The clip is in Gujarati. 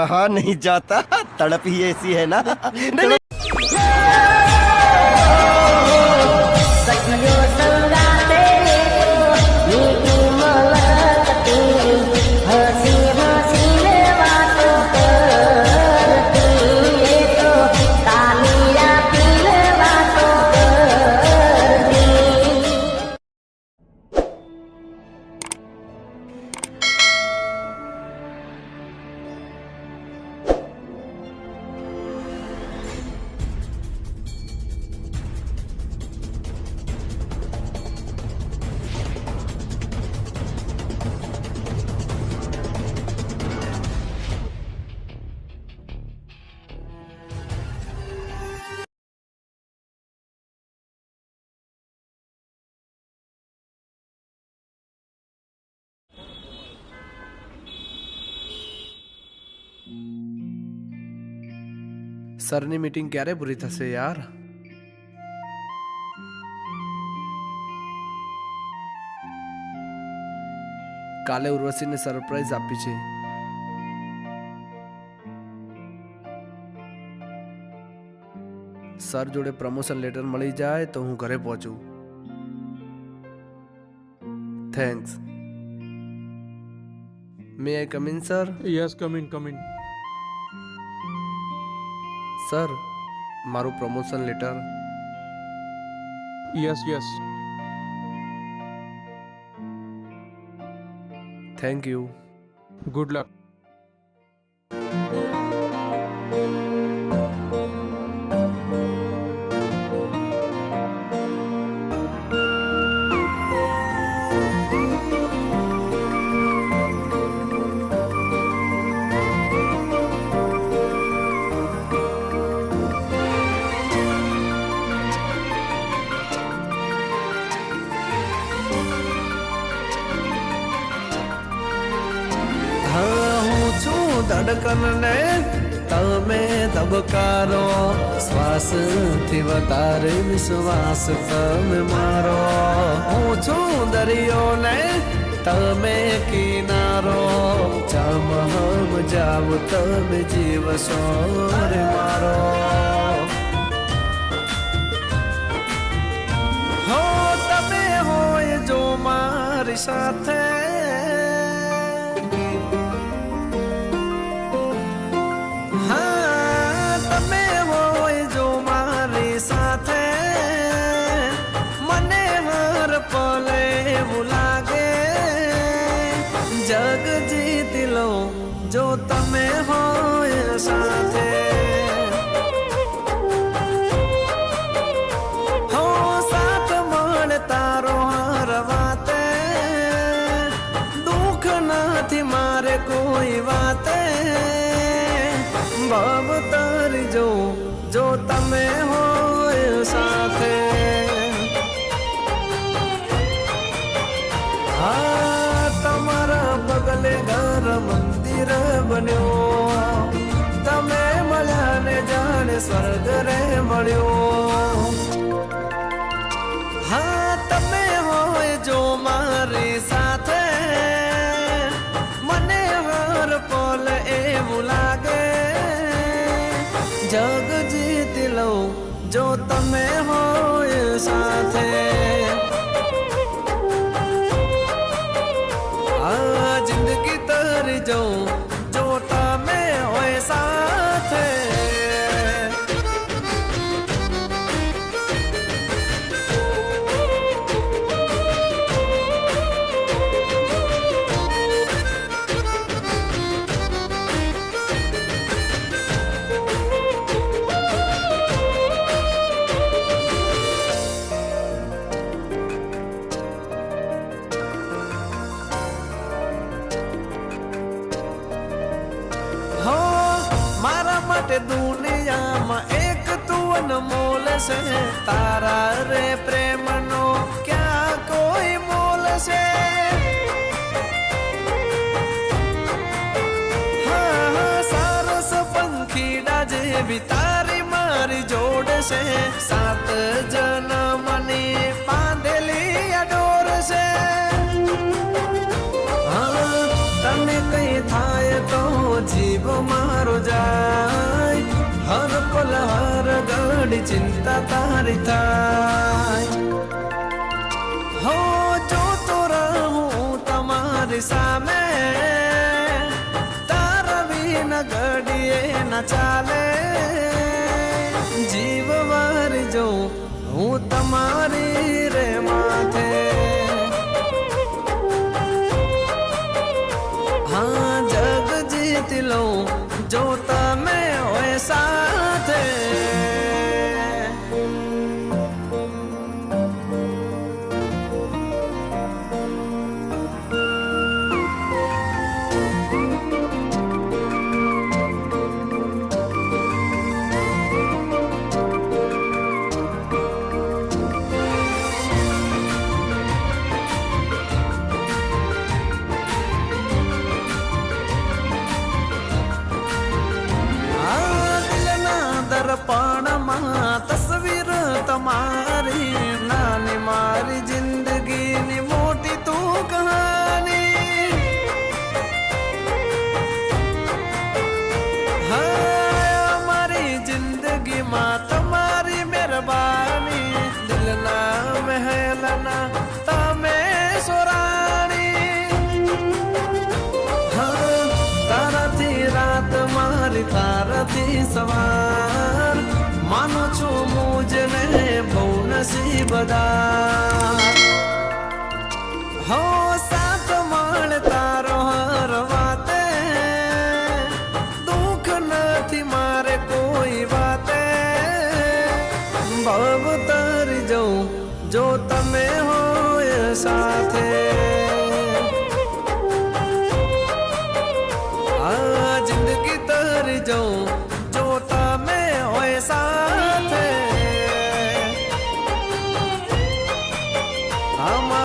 रहा नहीं जाता, तड़प ही ऐसी है ना। नहीं, સરની મીટિંગ ક્યારે પૂરી થશે યાર? કાલે ઉર્વશીને સરપ્રાઈઝ આપી છે. સર જોડે પ્રમોશન લેટર મળી જાય તો હું ઘરે પહોંચું. Thanks. May I come in sir? Yes, come in, come in. Sir, મારું promotion letter. Yes, yes. Thank you. Good luck. ધડકન ને તમે ધબકારો, શ્વાસથી વધારે વિશ્વાસ તમે મારો. હું છું દરિયો ને તમે કિનારો, ચામહમ જાવ તમે જીવશો રે મારો. હો તમે હોય જો મારી સાથે, જગ જીતી લો જો તમે હોય સાથે. હો સાથ મળે તારો હર વાતે, દુઃખ નથી મારે કોઈ વાતે. ભવ તારી જો તમે હોય સાથે. પગલે ઘર મંદિર બન્યો, તમે મળ્યા ને જાણે સ્વર્ગ રે મળ્યો. હા તમે હોય જો મારી સાથે, મને હર પલ એવું લાગે. જગ જીતી લઉં જો તમે હોય સાથે. જિંદગી તરી જાઉં જો તમે હોય સાથે. દુનિયામાં એક તું અનમોલ છે, તારા રે પ્રેમનો ક્યાં કોઈ મોલ છે. હા સારસ પંખીડા જેવી તારી મારી જોડ છે, 7 જન્મની બાંધેલી અડોર છે. હા તને કઈ થાય તો જીવ મારો બધી ચિંતા તારી થાય. હો જોતો રહું તમારી સામે, તારા વિના ઘડીએ ના ચાલે. જીવ વારી જોઉં હું તમારી રે માથે. હા જગ જીતી લઉં જો તમે હોય સાથે. દર્પણમાં તસવીર તમારી, નાની મારી જિંદગીની મોટી તું કહાની. હા મારી જિંદગીમાં તમારી મહેરબાની, દિલના મહેલના તમે સોરાણી. હા તારાથી રાત મારી, તારાથી સવાર, માનો છું મુજને બહુ નસીબદાર. હો સાથ મળ તારો હર વાતે, દુઃખ નથી મારે કોઈ વાતે. ભવ તરી જઉં જો તમે હોય સાથે. આ જિંદગી તરી જઉં